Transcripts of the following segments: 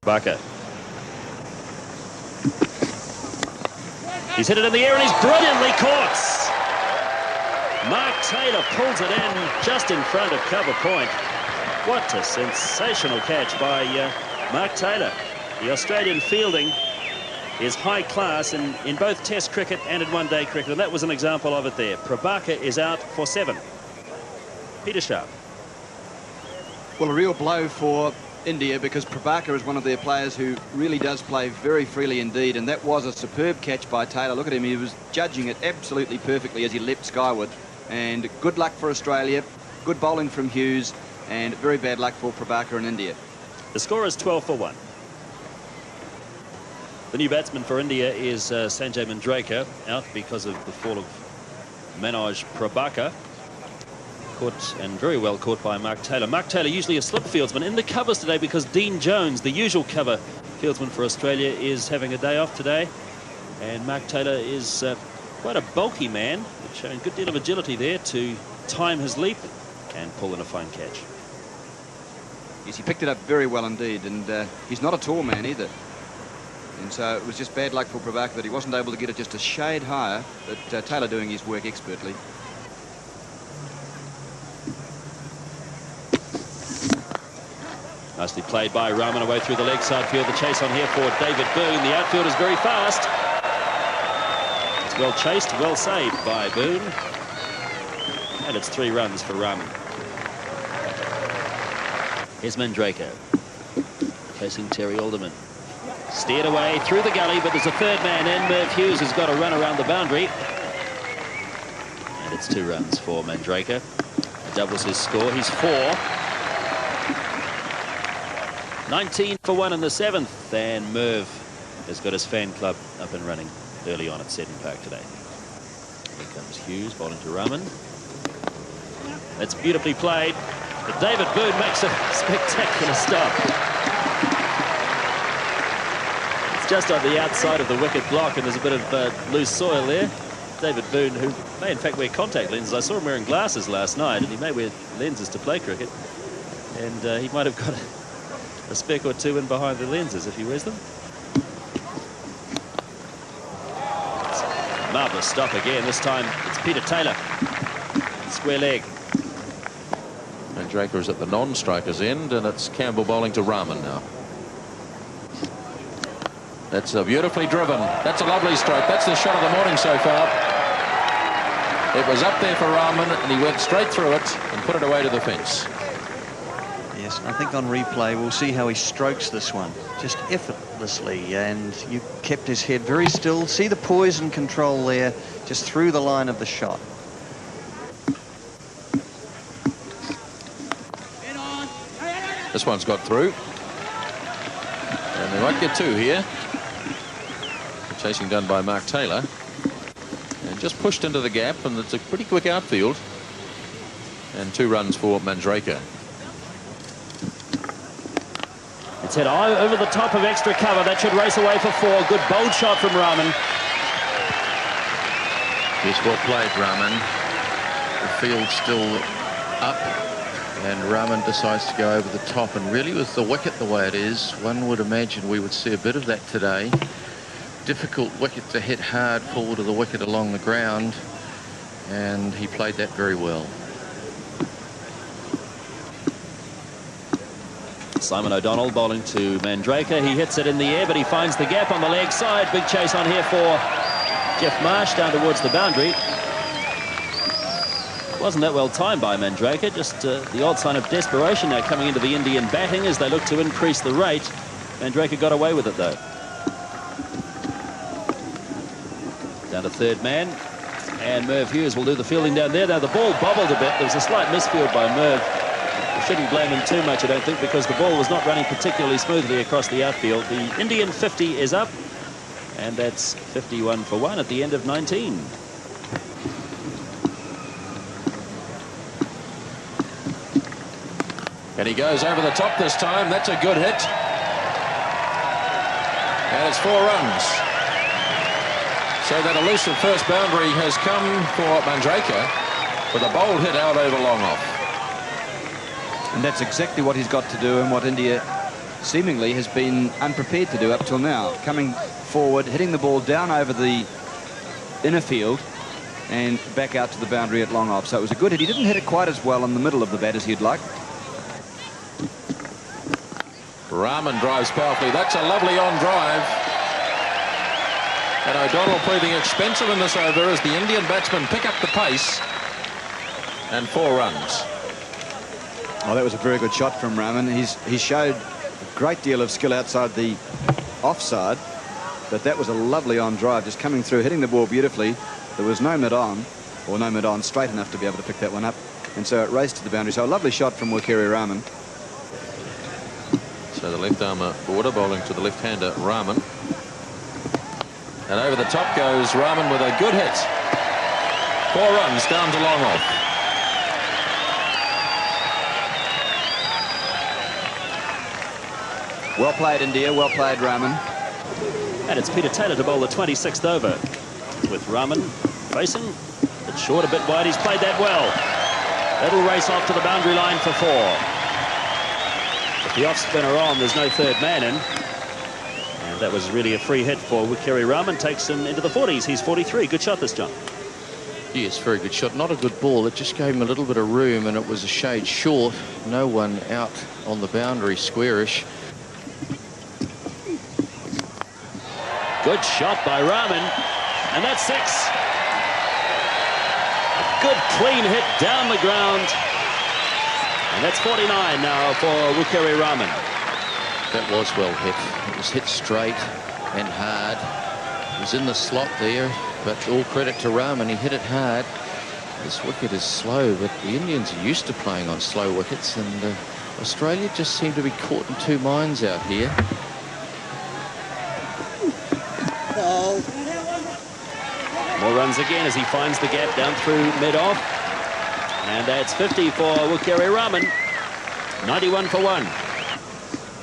Prabhakar. He's hit it in the air and he's brilliantly caught. Mark Taylor pulls it in just in front of cover point. What a sensational catch by Mark Taylor. The Australian fielding is high class in both Test cricket and in one-day cricket, and that was an example of it there. Prabhakar is out for 7. Peter Sharp. Well, a real blow for India, because Prabhakar is one of their players who really does play very freely indeed, and that was a superb catch by Taylor. Look at him, he was judging it absolutely perfectly as he leapt skyward. And good luck for Australia, good bowling from Hughes, and very bad luck for Prabhakar and India. The score is 12 for 1. The new batsman for India is Sanjay Manjrekar, out because of the fall of Manoj Prabhakar. Caught and very well caught by Mark Taylor. Mark Taylor, usually a slip fieldsman, in the covers today because Dean Jones, the usual cover fieldsman for Australia, is having a day off today. And Mark Taylor is quite a bulky man, showing a good deal of agility there to time his leap and pull in a fine catch. Yes, he picked it up very well indeed, and he's not a tall man either. And so it was just bad luck for Prabhakar that he wasn't able to get it just a shade higher, but Taylor doing his work expertly. Nicely played by Rahman away through the leg side field. The chase on here for David Boone. The outfield is very fast. It's well chased, well saved by Boone. And it's 3 runs for Rahman. Here's Manjrekar chasing Terry Alderman. Steered away through the gully, but there's a third man in. Merv Hughes has got to run around the boundary. And it's 2 runs for Manjrekar. Doubles his score. He's 4. 19 for 1 in the 7th, and Merv has got his fan club up and running early on at Seton Park today. Here comes Hughes bowling to Rahman. That's beautifully played, but David Boone makes a spectacular stop. It's just on the outside of the wicket block, and there's a bit of loose soil there. David Boone, who may in fact wear contact lenses. I saw him wearing glasses last night, and he may wear lenses to play cricket, and he might have got a speck or 2 in behind the lenses if he wears them. Marvellous stop again. This time it's Peter Taylor. Square leg. Manjrekar is at the non-striker's end, and it's Campbell bowling to Rahman now. That's beautifully driven. That's a lovely stroke. That's the shot of the morning so far. It was up there for Rahman, and he went straight through it and put it away to the fence. Yes, I think on replay we'll see how he strokes this one just effortlessly, and you kept his head very still. See the poise and control there just through the line of the shot. This one's got through, and they might get 2 here. The chasing done by Mark Taylor, and just pushed into the gap, and it's a pretty quick outfield, and 2 runs for Manjrekar. It's hit over the top of extra cover. That should race away for 4. Good bold shot from Rahman. Yes, well played, Rahman. The field's still up, and Rahman decides to go over the top. And really, with the wicket the way it is, one would imagine we would see a bit of that today. Difficult wicket to hit hard forward of the wicket along the ground, and he played that very well. Simon O'Donnell bowling to Manjrekar. He hits it in the air, but he finds the gap on the leg side. Big chase on here for Jeff Marsh down towards the boundary. Wasn't that well timed by Manjrekar. Just the odd sign of desperation now coming into the Indian batting as they look to increase the rate. Manjrekar got away with it though. Down to third man, and Merv Hughes will do the fielding down there. Now the ball bobbled a bit. There was a slight misfield by Merv. Shouldn't blame him too much, I don't think, because the ball was not running particularly smoothly across the outfield. The Indian 50 is up, and that's 51 for 1 at the end of 19. And he goes over the top this time. That's a good hit. And it's 4 runs. So that elusive first boundary has come for Manjrekar with a bold hit out over long off. And that's exactly what he's got to do, and what India seemingly has been unprepared to do up till now. Coming forward, hitting the ball down over the inner field and back out to the boundary at long off. So it was a good hit. He didn't hit it quite as well in the middle of the bat as he'd like. Rahman drives powerfully. That's a lovely on drive. And O'Donnell proving expensive in this over as the Indian batsmen pick up the pace. And 4 runs. Oh, that was a very good shot from Rahman. He showed a great deal of skill outside the offside, but that was a lovely on drive, just coming through, hitting the ball beautifully. There was no mid-on, or no mid-on straight enough to be able to pick that one up, and so it raced to the boundary. So a lovely shot from Wakeri Rahman. So the left-armer border bowling to the left-hander Rahman. And over the top goes Rahman with a good hit. 4 runs down to long off. Well played, India. Well played, Rahman. And it's Peter Taylor to bowl the 26th over. With Rahman facing. It's short, a bit wide. He's played that well. That'll race off to the boundary line for 4. With the off-spinner on, there's no third man in. And that was really a free hit for Wakeri Rahman. Takes him into the 40s. He's 43. Good shot this, John. Yes, very good shot. Not a good ball. It just gave him a little bit of room, and it was a shade short. No one out on the boundary, squarish. Good shot by Rahman, and that's 6. A good clean hit down the ground, and that's 49 now for Wakeri Rahman. That was well hit. It was hit straight and hard. It was in the slot there, but all credit to Rahman. He hit it hard. This wicket is slow, but the Indians are used to playing on slow wickets, and Australia just seem to be caught in 2 minds out here. More runs again as he finds the gap down through mid-off. And that's 50 for Wakeri Rahman. 91 for 1.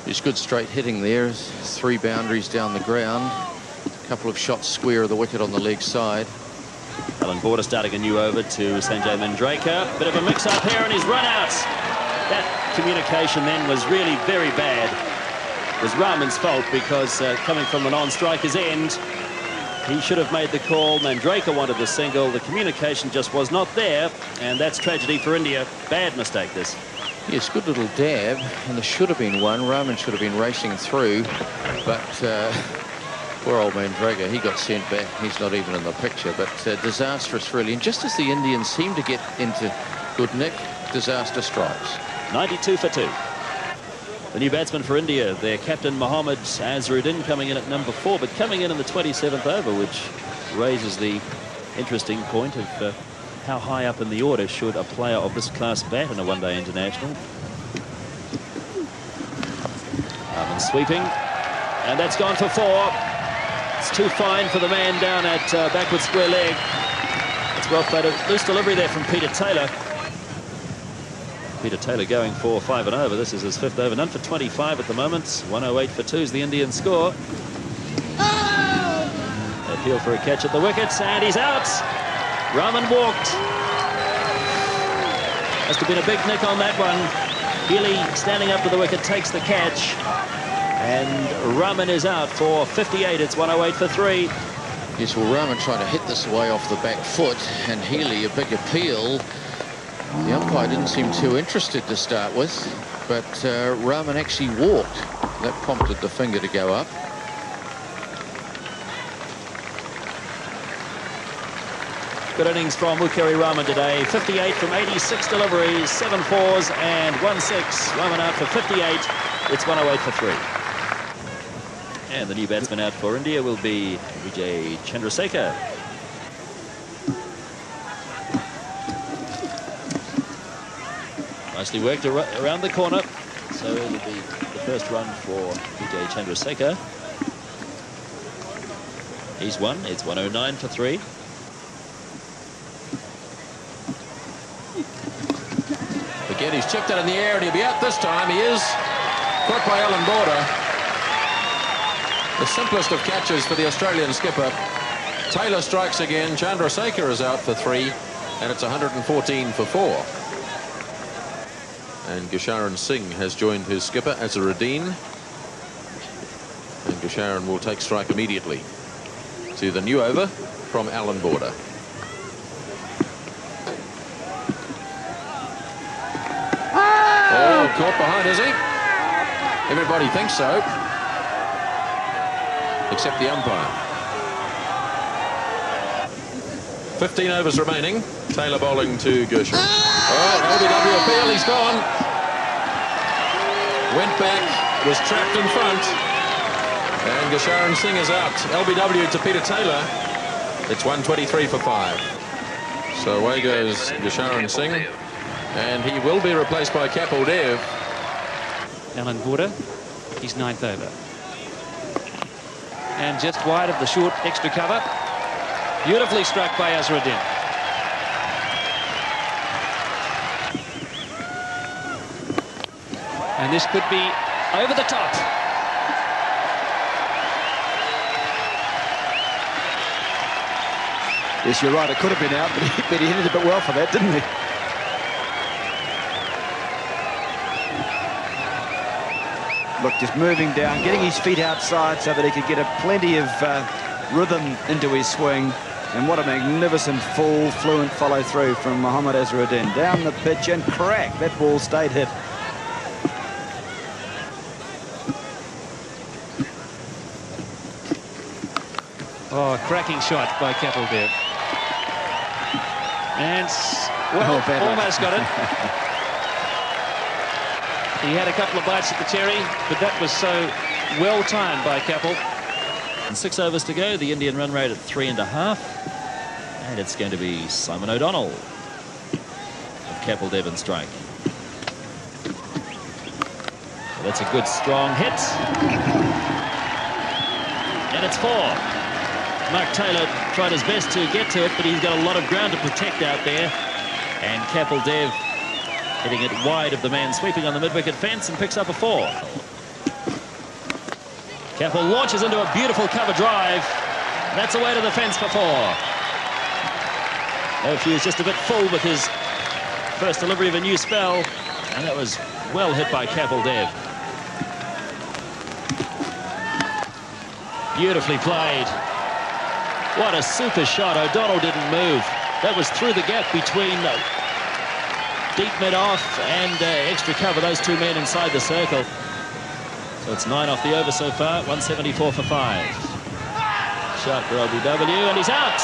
There's good straight hitting there. 3 boundaries down the ground. A couple of shots square of the wicket on the leg side. Alan Border starting a new over to Sanjay Mandraker. Bit of a mix-up here and he's run out. That communication then was really very bad. It was Rahman's fault because coming from the non-striker's end, he should have made the call. Mandraker wanted the single. The communication just was not there, and that's tragedy for India. Bad mistake, this. Yes, good little dab, and there should have been one. Rahman should have been racing through, but poor old Mandraker, he got sent back. He's not even in the picture, but disastrous, really. And just as the Indians seem to get into good nick, disaster strikes. 92 for 2. The new batsman for India, their captain Mohammad Azharuddin, coming in at number 4, but coming in the 27th over, which raises the interesting point of how high up in the order should a player of this class bat in a one-day international. Rahman sweeping, and that's gone for 4. It's too fine for the man down at backward square leg. It's well played. A loose delivery there from Peter Taylor. Peter Taylor going for 5 and over. This is his 5th over. None for 25 at the moment. 108 for 2 is the Indian score. Appeal for a catch at the wickets, and he's out. Rahman walked. Must have been a big nick on that one. Healy standing up to the wicket takes the catch, and Rahman is out for 58. It's 108 for 3. Yes, well, Rahman trying to hit this away off the back foot, and Healy a big appeal. The umpire didn't seem too interested to start with, but Rahman actually walked. That prompted the finger to go up. Good innings from Wakeri Rahman today. 58 from 86 deliveries, 7 fours and 1 6. Rahman out for 58. It's 108 for 3. And the new batsman out for India will be Vijay Chandrasekhar. Nicely worked around the corner. So it'll be the first run for Vijay Chandrasekhar. He's won. It's 109 for 3. Again, he's chipped it in the air, and he'll be out this time. He is. Caught by Alan Border. The simplest of catches for the Australian skipper. Taylor strikes again. Chandrasekhar is out for 3, and it's 114 for 4. And Gusharan Singh has joined his skipper, Azharuddin. And Gasharan will take strike immediately to the new over from Alan Border. Oh, caught behind, is he? Everybody thinks so, except the umpire. 15 overs remaining. Taylor bowling to Gershon. Oh, LBW appeal, he's gone. Went back, was trapped in front. And Gasharan Singh is out. LBW to Peter Taylor. It's 123 for 5. So away goes Gasharan Singh. And he will be replaced by Kapil Dev. Alan Border, he's 9th over. And just wide of the short extra cover. Beautifully struck by Azharuddin. And this could be over the top. Yes, you're right. It could have been out, but he hit it a bit well for that, didn't he? Look, just moving down, getting his feet outside so that he could get plenty of rhythm into his swing. And what a magnificent full, fluent follow-through from Mohammad Azharuddin. Down the pitch and crack. That ball stayed hit. Oh, cracking shot by Kapil Dev. And, well, almost got it. He had a couple of bites at the cherry, but that was so well timed by Kapil. And 6 overs to go. The Indian run rate at 3.5. And it's going to be Simon O'Donnell of Kapil Dev in strike. So that's a good strong hit. And it's 4. Mark Taylor tried his best to get to it, but he's got a lot of ground to protect out there. And Kapil Dev hitting it wide of the man sweeping on the mid-wicket fence and picks up a 4. Kapil launches into a beautiful cover drive. That's away to the fence for 4. He was just a bit full with his first delivery of a new spell, and that was well hit by Kapil Dev. Beautifully played. What a super shot. O'Donnell didn't move. That was through the gap between deep mid-off and extra cover. Those two men inside the circle. So it's 9 off the over so far. 174 for 5. Shot for LBW, and he's out.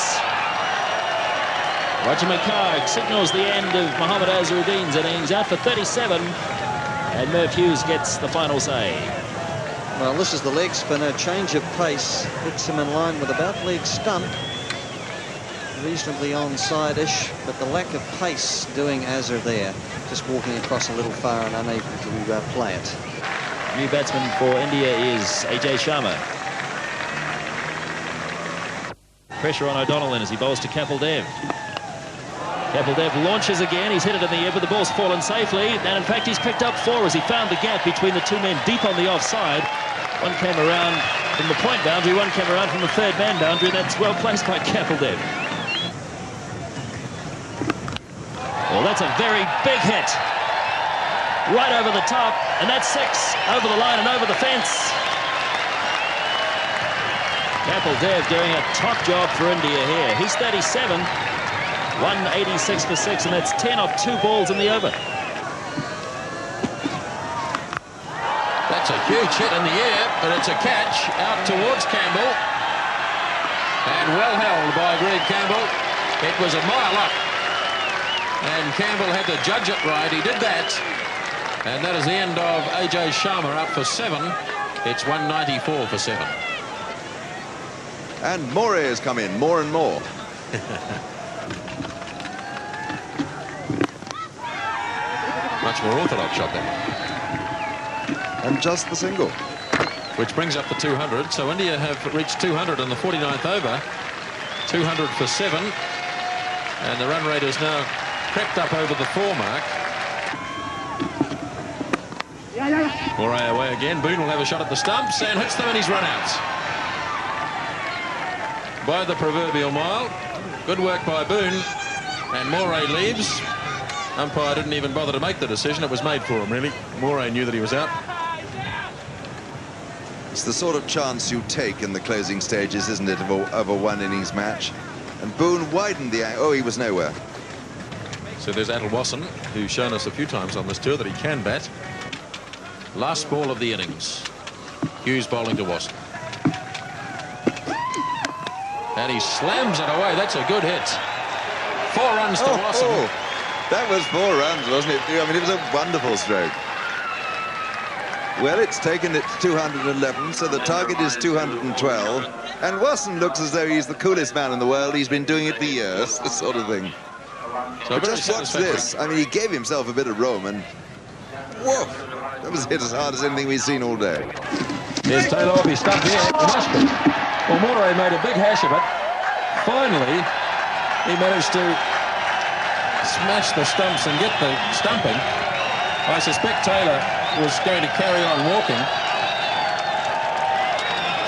Roger McCarg signals the end of Mohammad Azharuddin's innings, out for 37. And Merv Hughes gets the final say. Well, this is the leg spinner, change of pace, hits him in line with about leg stump. Reasonably onside-ish, but the lack of pace doing Azhar there. Just walking across a little far and unable to play it. New batsman for India is AJ Sharma. Pressure on O'Donnell then as he bowls to Kapil Dev. Kapil Dev launches again. He's hit it in the air, but the ball's fallen safely. And in fact, he's picked up 4 as he found the gap between the two men deep on the offside. One came around from the point boundary, one came around from the third man boundary. That's well placed by Kapil Dev. Well, that's a very big hit. Right over the top, and that's 6 over the line and over the fence. Kapil Dev doing a top job for India here. He's 37, 186 for 6, and that's 10 off 2 balls in the over. That's a huge hit in the air, but it's a catch out towards Campbell. And well held by Greg Campbell. It was a mile up. And Campbell had to judge it right. He did that. And that is the end of AJ Sharma up for 7. It's 194 for 7. And more airs come in, more and more. Much more orthodox shot then. And just the single. Which brings up the 200. So India have reached 200 in the 49th over. 200 for 7. And the run rate has now crept up over the 4 mark. Moray away again. Boone will have a shot at the stumps and hits them, and he's run out. By the proverbial mile. Good work by Boone. And Moray leaves. Umpire didn't even bother to make the decision. It was made for him, really. Moray knew that he was out. It's the sort of chance you take in the closing stages, isn't it, of a one-innings match? And Boone widened the angle. Oh, he was nowhere. So there's Adel Wasson, who's shown us a few times on this tour that he can bat. Last ball of the innings. Hughes bowling to Wasson. And he slams it away. That's a good hit. 4 runs to Wasson. Oh, that was 4 runs, wasn't it? I mean, it was a wonderful stroke. Well, it's taken it to 211, so the target is 212. And Wasson looks as though he's the coolest man in the world. He's been doing it for years, this sort of thing. So but just watch this. I mean, he gave himself a bit of room, and whoa, that was hit as hard as anything we've seen all day. There's Taylor off his stump here. It must be. Well, Moray made a big hash of it. Finally, he managed to smash the stumps and get the stumping. I suspect Taylor was going to carry on walking.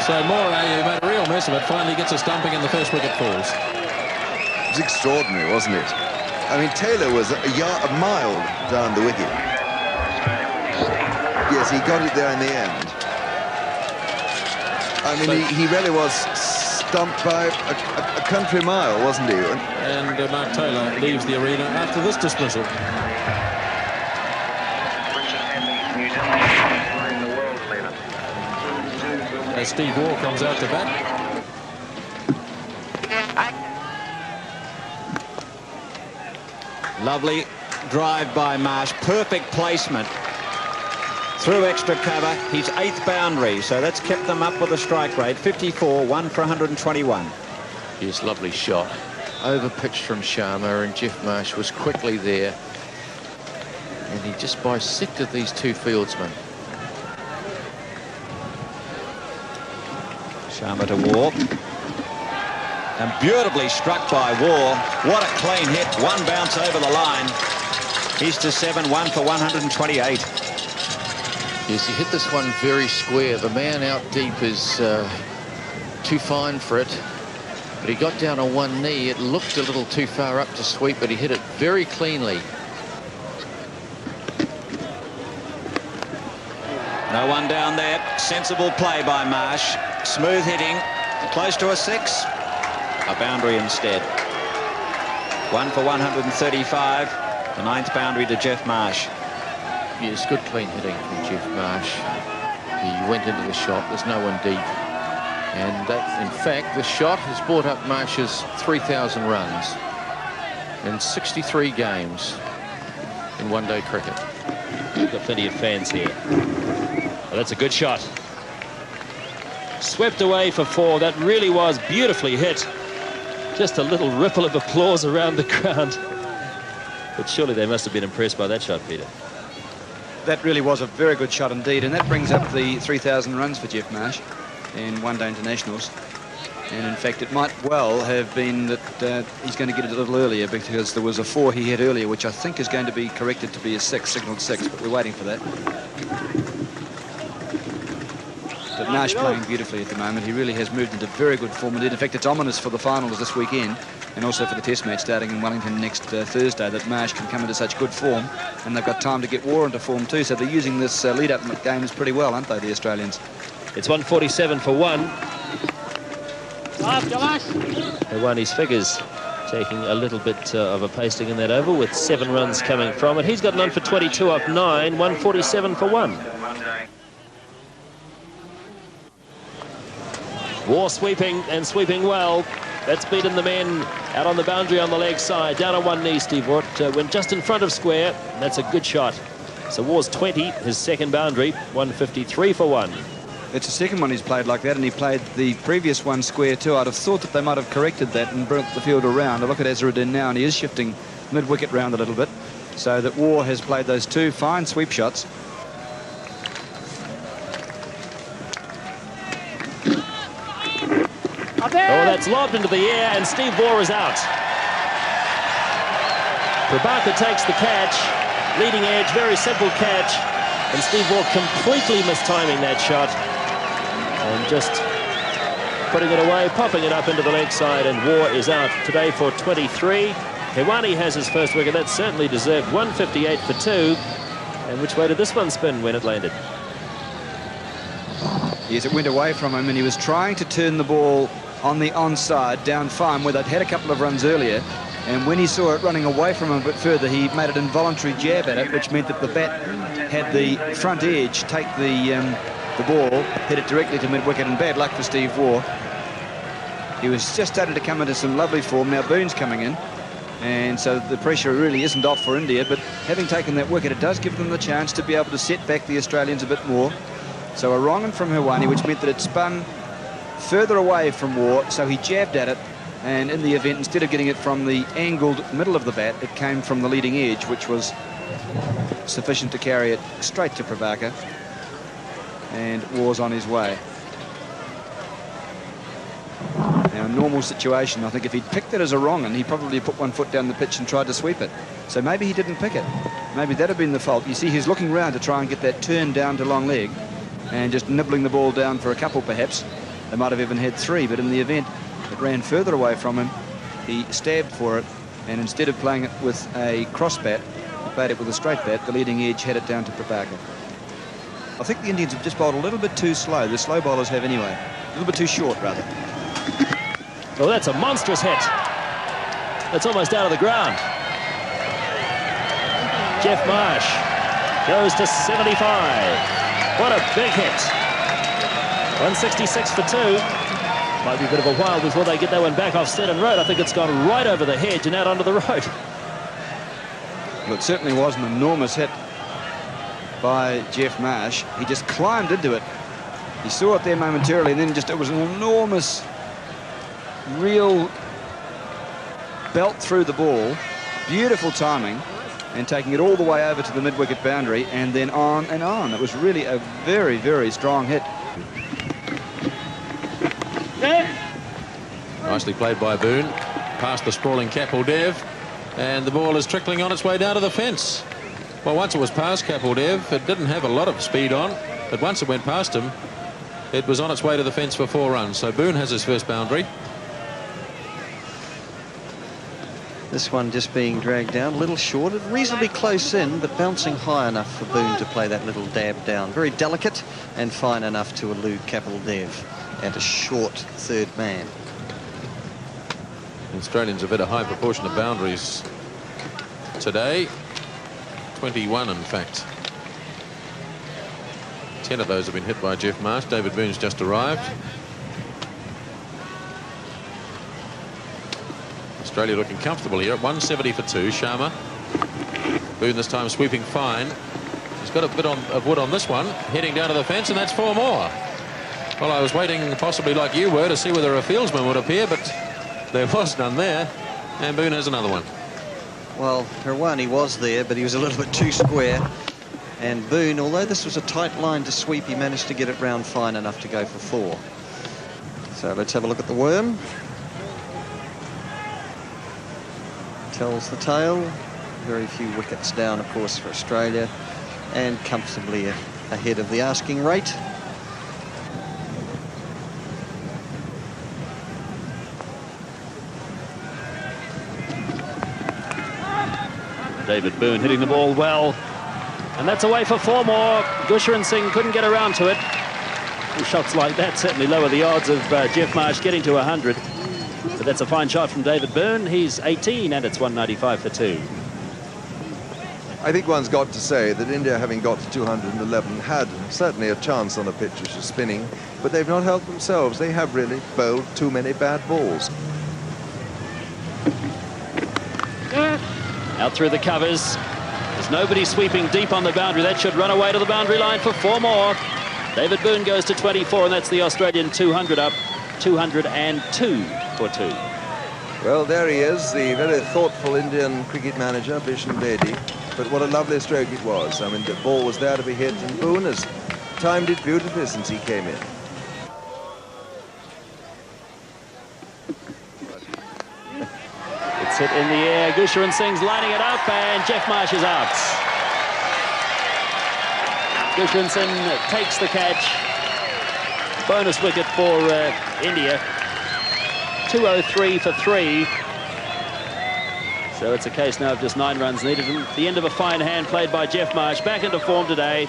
So Moray, who made a real mess of it, finally gets a stumping and the first wicket falls. It was extraordinary, wasn't it? I mean, Taylor was a mile down the wicket. Yes, he got it there in the end. I mean, so, he really was stumped by a country mile, wasn't he? And Mark Taylor leaves the arena after this dismissal. As Steve Waugh comes out to bat. Lovely drive by Marsh. Perfect placement. Through extra cover, his 8th boundary, so that's kept them up with a strike rate. 54, 1 for 121. Yes, lovely shot. Over pitch from Sharma, and Jeff Marsh was quickly there. And he just bisected these 2 fieldsmen. Sharma to Waugh. And beautifully struck by Waugh. What a clean hit. 1 bounce over the line. He's to 7, 1 for 128. Yes, he hit this one very square. The man out deep is too fine for it. But he got down on one knee. It looked a little too far up to sweep, but he hit it very cleanly. No one down there. Sensible play by Marsh. Smooth hitting. Close to a 6. A boundary instead. 1 for 135. The 9th boundary to Jeff Marsh. Yes, good clean hitting from Jeff Marsh. He went into the shot. There's no one deep. And that, in fact, the shot has brought up Marsh's 3,000 runs in 63 games in one-day cricket. We've got plenty of fans here. Well, that's a good shot. Swept away for 4. That really was beautifully hit. Just a little ripple of applause around the ground. But surely they must have been impressed by that shot, Peter. That really was a very good shot indeed, and that brings up the 3,000 runs for Jeff Marsh in one-day internationals. And in fact, it might well have been that he's going to get it a little earlier, because there was a 4 he hit earlier, which I think is going to be corrected to be a 6, signalled 6, but we're waiting for that. But Marsh playing beautifully at the moment. He really has moved into very good form indeed. In fact, it's ominous for the finals this weekend, and also for the Test match starting in Wellington next Thursday, that Marsh can come into such good form, and they've got time to get Waugh into form too. So they're using this lead-up games pretty well, aren't they, the Australians? It's 147 for 1. They won his figures, taking a little bit of a pasting in that over, with 7 runs coming from it. He's got none for 22 off 9, 147 for 1. Waugh sweeping, and sweeping well. That's beaten the men out on the boundary on the leg side. Down on one knee, Steve Waugh went just in front of square. That's a good shot. So Waugh's 20, his 2nd boundary, 153 for 1. It's the 2nd one he's played like that, and he played the previous one square too. I'd have thought that they might have corrected that and brought the field around. I look at Azharuddin now, and he is shifting mid-wicket round a little bit, so that Waugh has played those 2 fine sweep shots. Oh, that's lobbed into the air, and Steve Waugh is out. Prabhakar takes the catch. Leading edge, very simple catch. And Steve Waugh completely mistiming that shot. And just putting it away, popping it up into the leg side, and Waugh is out today for 23. Hewani has his first wicket. That certainly deserved. 158 for 2. And which way did this one spin when it landed? Yes, it went away from him, and he was trying to turn the ball on the onside down fine, where they'd had a couple of runs earlier. And when he saw it running away from him a bit further, he made an involuntary jab at it, which meant that the bat had the front edge take the ball, hit it directly to mid-wicket, and bad luck for Steve Waugh. He was just starting to come into some lovely form. Now Boone's coming in, and so the pressure really isn't off for India, but having taken that wicket, it does give them the chance to be able to set back the Australians a bit more. So a wrong from Hirwani, which meant that it spun further away from Waugh, so he jabbed at it, and in the event, instead of getting it from the angled middle of the bat, it came from the leading edge, which was sufficient to carry it straight to Prabhakar, and Waugh's on his way. Now, in a normal situation, I think if he'd picked it as a wrong-un, he probably put one foot down the pitch and tried to sweep it. So maybe he didn't pick it. Maybe that'd have been the fault. You see, he's looking round to try and get that turn down to long leg, and just nibbling the ball down for a couple, perhaps. They might have even had three, but in the event, it ran further away from him. He stabbed for it, and instead of playing it with a cross bat, he played it with a straight bat. The leading edge had it down to Prabhakar. I think the Indians have just bowled a little bit too slow. The slow bowlers have anyway. A little bit too short, rather. Well, that's a monstrous hit. That's almost out of the ground. Jeff Marsh goes to 75. What a big hit. 166 for 2. Might be a bit of a while before they get that one back off Seddon Road. I think it's gone right over the hedge and out onto the road. Well, it certainly was an enormous hit by Jeff Marsh. He just climbed into it. He saw it there momentarily, and then just it was an enormous, real belt through the ball. Beautiful timing, and taking it all the way over to the mid-wicket boundary, and then on and on. It was really a very, very strong hit. Nicely played by Boone, past the sprawling Kapil Dev, and the ball is trickling on its way down to the fence. Well, once it was past Kapil Dev, it didn't have a lot of speed on, but once it went past him, it was on its way to the fence for 4 runs. So Boone has his first boundary. This one just being dragged down, a little short, reasonably close in, but bouncing high enough for Boone to play that little dab down. Very delicate and fine enough to elude Kapil Dev at a short third man. The Australians have had a high proportion of boundaries today. 21, in fact. 10 of those have been hit by Jeff Marsh. David Boone's just arrived. Australia looking comfortable here at 170 for 2. Sharma. Boone this time sweeping fine. He's got a bit of wood on this one. Heading down to the fence, and that's 4 more. Well, I was waiting, possibly like you were, to see whether a fieldsman would appear, but there was none there. And Boone has another one. Well, Hirwani was there, but he was a little bit too square. And Boone, although this was a tight line to sweep, he managed to get it round fine enough to go for 4. So let's have a look at the worm. Tells the tale. Very few wickets down, of course, for Australia, and comfortably ahead of the asking rate. David Boone hitting the ball well, and that's away for 4 more. Gusharan Singh couldn't get around to it. Shots like that certainly lower the odds of Jeff Marsh getting to 100. But that's a fine shot from David Boone. He's 18, and it's 195 for 2. I think one's got to say that India, having got to 211, had certainly a chance on a pitch which is spinning, but they've not helped themselves. They have really bowled too many bad balls. Out through the covers. There's nobody sweeping deep on the boundary. That should run away to the boundary line for 4 more. David Boone goes to 24, and that's the Australian 200 up. 202 for 2. Well, there he is, the very thoughtful Indian cricket manager, Bishan Bedi. But what a lovely stroke it was. I mean, the ball was there to be hit, and Boone has timed it beautifully since he came in. It's hit in the air. Gusharan Singh's lining it up, and Jeff Marsh is out. Gusharan Singh takes the catch. Bonus wicket for India. 203 for 3. So it's a case now of just 9 runs needed. And the end of a fine hand played by Jeff Marsh. Back into form today.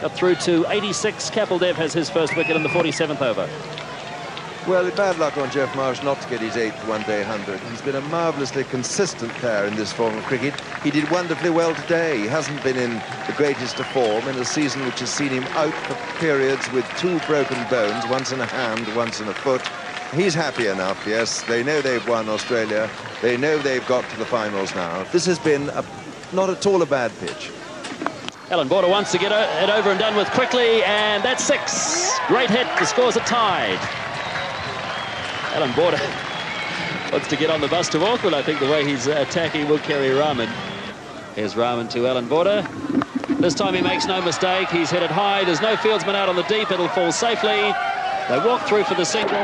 up through to 86. Kapildev has his first wicket in the 47th over. Well, bad luck on Jeff Marsh not to get his 8th one-day 100. He's been a marvellously consistent player in this form of cricket. He did wonderfully well today. He hasn't been in the greatest of form in a season which has seen him out for periods with 2 broken bones, once in a hand, once in a foot. He's happy enough, yes. They know they've won Australia. They know they've got to the finals now. This has been not at all a bad pitch. Alan Border wants to get it over and done with quickly, and that's 6. Great hit. The scores are tied. Alan Border wants to get on the bus to Auckland. I think the way he's attacking will carry Rahman. Here's Rahman to Alan Border. This time he makes no mistake. He's hit it high. There's no fieldsman out on the deep. It'll fall safely. They walk through for the single.